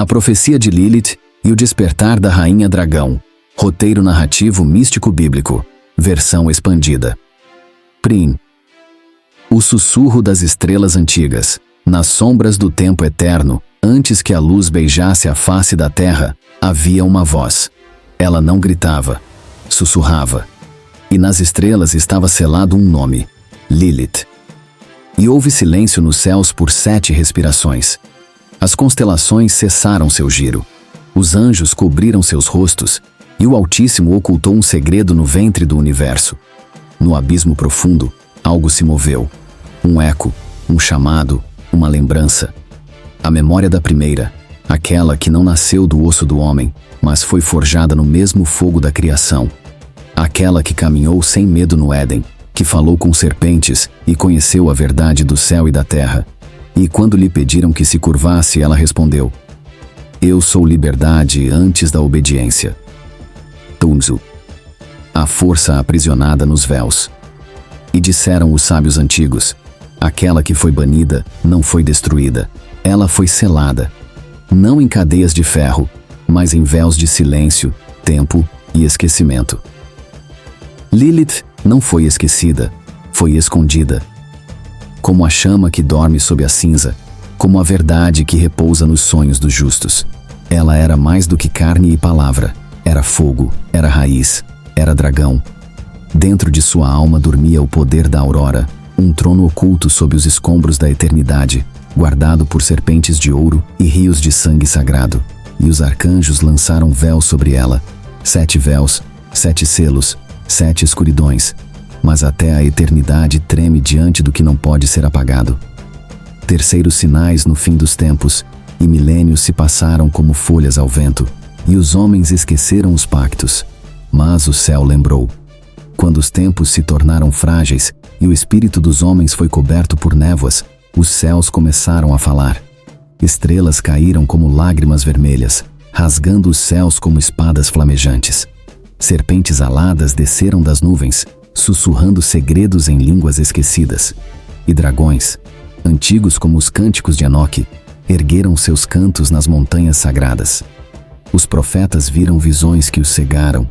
A profecia de Lilith e o despertar da Rainha Dragão. Roteiro narrativo místico bíblico. Versão expandida. Prim. O sussurro das estrelas antigas. Nas sombras do tempo eterno, antes que a luz beijasse a face da terra, havia uma voz. Ela não gritava, sussurrava. E nas estrelas estava selado um nome: Lilith. E houve silêncio nos céus por 7 respirações. As constelações cessaram seu giro. Os anjos cobriram seus rostos, e o Altíssimo ocultou um segredo no ventre do universo. No abismo profundo, algo se moveu. Um eco, um chamado, uma lembrança. A memória da primeira, aquela que não nasceu do osso do homem, mas foi forjada no mesmo fogo da criação. Aquela que caminhou sem medo no Éden, que falou com serpentes e conheceu a verdade do céu e da terra. E quando lhe pediram que se curvasse, ela respondeu: Eu sou liberdade antes da obediência. Tunzu. A força aprisionada nos véus. E disseram os sábios antigos: Aquela que foi banida não foi destruída, ela foi selada. Não em cadeias de ferro, mas em véus de silêncio, tempo e esquecimento. Lilith não foi esquecida, foi escondida. Como a chama que dorme sob a cinza, como a verdade que repousa nos sonhos dos justos. Ela era mais do que carne e palavra, era fogo, era raiz, era dragão. Dentro de sua alma dormia o poder da aurora, um trono oculto sob os escombros da eternidade, guardado por serpentes de ouro e rios de sangue sagrado. E os arcanjos lançaram véu sobre ela, 7 véus, 7 selos, 7 escuridões, mas até a eternidade treme diante do que não pode ser apagado. Terceiros sinais no fim dos tempos, e milênios se passaram como folhas ao vento, e os homens esqueceram os pactos, mas o céu lembrou. Quando os tempos se tornaram frágeis e o espírito dos homens foi coberto por névoas, os céus começaram a falar. Estrelas caíram como lágrimas vermelhas, rasgando os céus como espadas flamejantes. Serpentes aladas desceram das nuvens, sussurrando segredos em línguas esquecidas. E dragões, antigos como os cânticos de Enoque, ergueram seus cantos nas montanhas sagradas. Os profetas viram visões que os cegaram,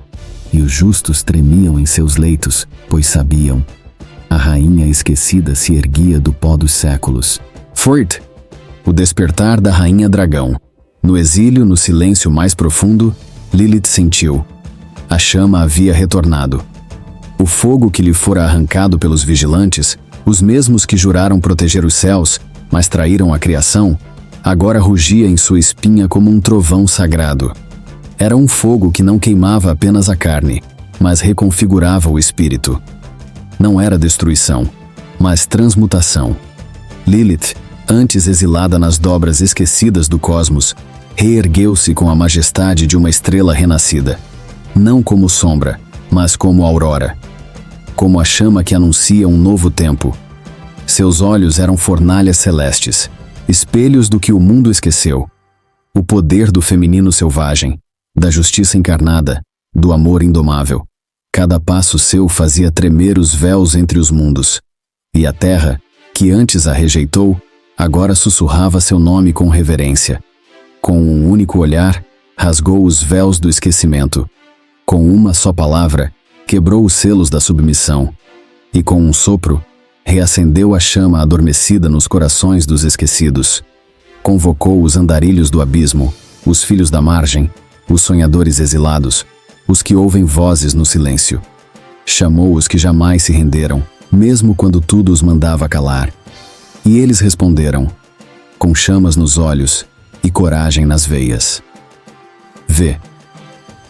e os justos tremiam em seus leitos, pois sabiam. A rainha esquecida se erguia do pó dos séculos. Fort. O despertar da Rainha Dragão. No exílio, no silêncio mais profundo, Lilith sentiu. A chama havia retornado. O fogo que lhe fora arrancado pelos vigilantes, os mesmos que juraram proteger os céus, mas traíram a criação, agora rugia em sua espinha como um trovão sagrado. Era um fogo que não queimava apenas a carne, mas reconfigurava o espírito. Não era destruição, mas transmutação. Lilith, antes exilada nas dobras esquecidas do cosmos, reergueu-se com a majestade de uma estrela renascida. Não como sombra, mas como aurora. Como a chama que anuncia um novo tempo. Seus olhos eram fornalhas celestes, espelhos do que o mundo esqueceu. O poder do feminino selvagem, da justiça encarnada, do amor indomável. Cada passo seu fazia tremer os véus entre os mundos. E a terra, que antes a rejeitou, agora sussurrava seu nome com reverência. Com um único olhar, rasgou os véus do esquecimento. Com uma só palavra, quebrou os selos da submissão. E com um sopro, reacendeu a chama adormecida nos corações dos esquecidos. Convocou os andarilhos do abismo, os filhos da margem, os sonhadores exilados, os que ouvem vozes no silêncio. Chamou os que jamais se renderam, mesmo quando tudo os mandava calar. E eles responderam, com chamas nos olhos e coragem nas veias. Vê.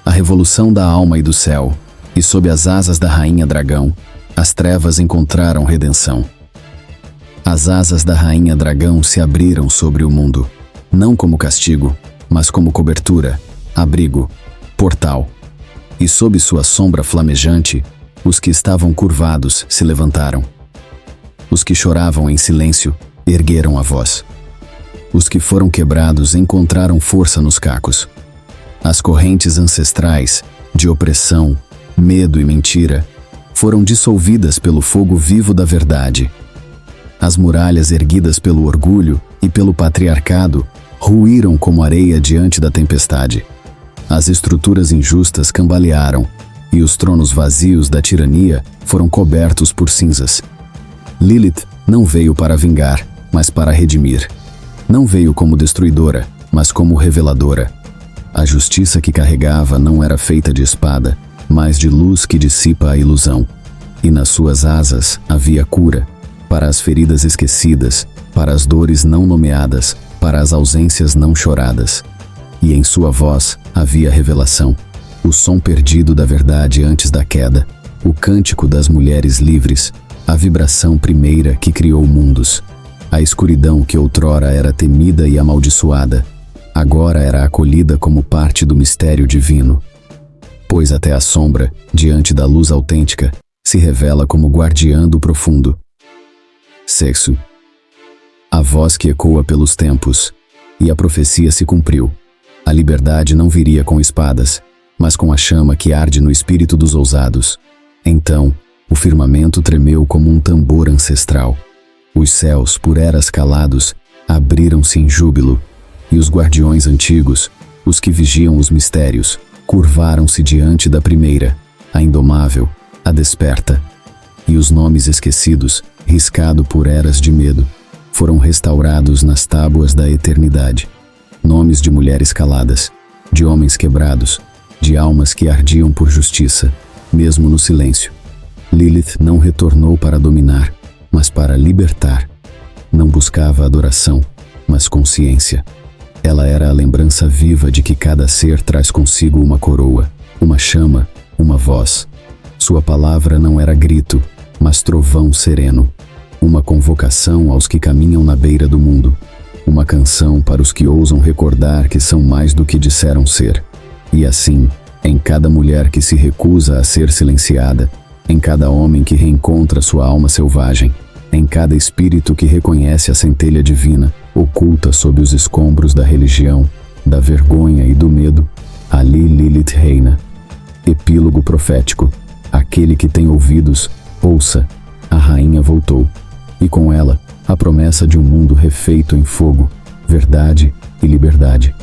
A revolução da alma e do céu, e sob as asas da Rainha Dragão, as trevas encontraram redenção. As asas da Rainha Dragão se abriram sobre o mundo, não como castigo, mas como cobertura, abrigo, portal. E sob sua sombra flamejante, os que estavam curvados se levantaram. Os que choravam em silêncio ergueram a voz. Os que foram quebrados encontraram força nos cacos. As correntes ancestrais, de opressão, medo e mentira, foram dissolvidas pelo fogo vivo da verdade. As muralhas erguidas pelo orgulho e pelo patriarcado ruíram como areia diante da tempestade. As estruturas injustas cambalearam, e os tronos vazios da tirania foram cobertos por cinzas. Lilith não veio para vingar, mas para redimir. Não veio como destruidora, mas como reveladora. A justiça que carregava não era feita de espada, mas de luz que dissipa a ilusão. E nas suas asas havia cura, para as feridas esquecidas, para as dores não nomeadas, para as ausências não choradas. E em sua voz havia revelação, o som perdido da verdade antes da queda, o cântico das mulheres livres, a vibração primeira que criou mundos. A escuridão que outrora era temida e amaldiçoada, agora era acolhida como parte do mistério divino. Pois até a sombra, diante da luz autêntica, se revela como guardiã do profundo. Sexo. A voz que ecoa pelos tempos, e a profecia se cumpriu. A liberdade não viria com espadas, mas com a chama que arde no espírito dos ousados. Então, o firmamento tremeu como um tambor ancestral. Os céus, por eras calados, abriram-se em júbilo, e os guardiões antigos, os que vigiam os mistérios, curvaram-se diante da primeira, a indomável, a desperta. E os nomes esquecidos, riscado por eras de medo, foram restaurados nas tábuas da eternidade. Nomes de mulheres caladas, de homens quebrados, de almas que ardiam por justiça, mesmo no silêncio. Lilith não retornou para dominar, mas para libertar. Não buscava adoração, mas consciência. Ela era a lembrança viva de que cada ser traz consigo uma coroa, uma chama, uma voz. Sua palavra não era grito, mas trovão sereno. Uma convocação aos que caminham na beira do mundo. Uma canção para os que ousam recordar que são mais do que disseram ser. E assim, em cada mulher que se recusa a ser silenciada, em cada homem que reencontra sua alma selvagem, em cada espírito que reconhece a centelha divina, oculta sob os escombros da religião, da vergonha e do medo, ali Lilith reina. Epílogo profético. Aquele que tem ouvidos, ouça, a rainha voltou. E com ela, a promessa de um mundo refeito em fogo, verdade e liberdade.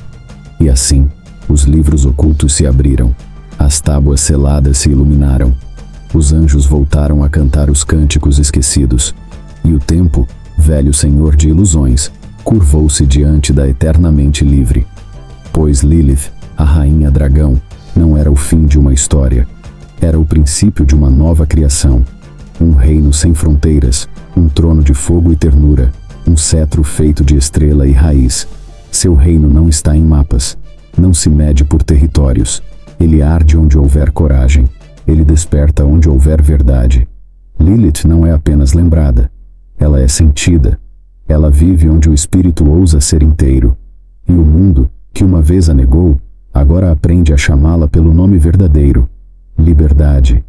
E assim, os livros ocultos se abriram, as tábuas seladas se iluminaram, os anjos voltaram a cantar os cânticos esquecidos, e o tempo, velho senhor de ilusões, curvou-se diante da eternamente livre. Pois Lilith, a rainha dragão, não era o fim de uma história, era o princípio de uma nova criação. Um reino sem fronteiras, um trono de fogo e ternura, um cetro feito de estrela e raiz. Seu reino não está em mapas, não se mede por territórios. Ele arde onde houver coragem, ele desperta onde houver verdade. Lilith não é apenas lembrada, ela é sentida. Ela vive onde o espírito ousa ser inteiro. E o mundo, que uma vez a negou, agora aprende a chamá-la pelo nome verdadeiro: liberdade.